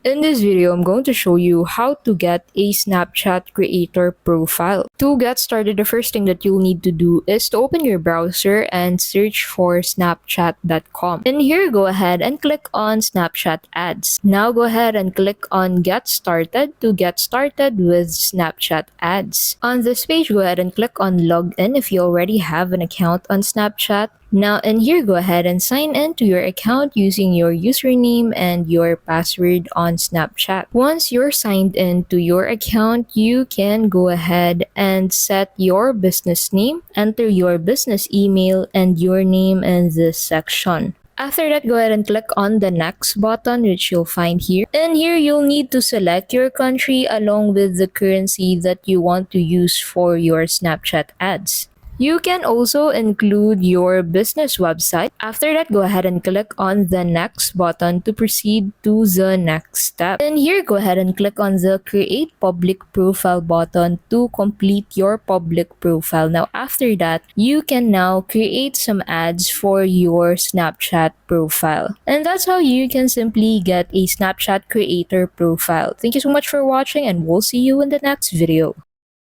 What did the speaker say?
In this video, I'm going to show you how to get a Snapchat creator profile. To get started, the first thing that you'll need to do is to open your browser and search for snapchat.com. And here, go ahead and click on Snapchat ads. Now go ahead and click on Get Started to get started with Snapchat ads. On this page, go ahead and click on Login if you already have an account on Snapchat. Now in here, go ahead and sign in to your account using your username and your password on Snapchat. Once you're signed in to your account, you can go ahead and set your business name, enter your business email and your name in this section. After that, go ahead and click on the next button, which you'll find here. And here, you'll need to select your country along with the currency that you want to use for your Snapchat ads. You can also include your business website. After that, go ahead and click on the next button to proceed to the next step. And here, go ahead and click on the Create Public Profile button to complete your public profile. Now, after that, you can now create some ads for your Snapchat profile. And that's how you can simply get a Snapchat creator profile. Thank you so much for watching, and we'll see you in the next video.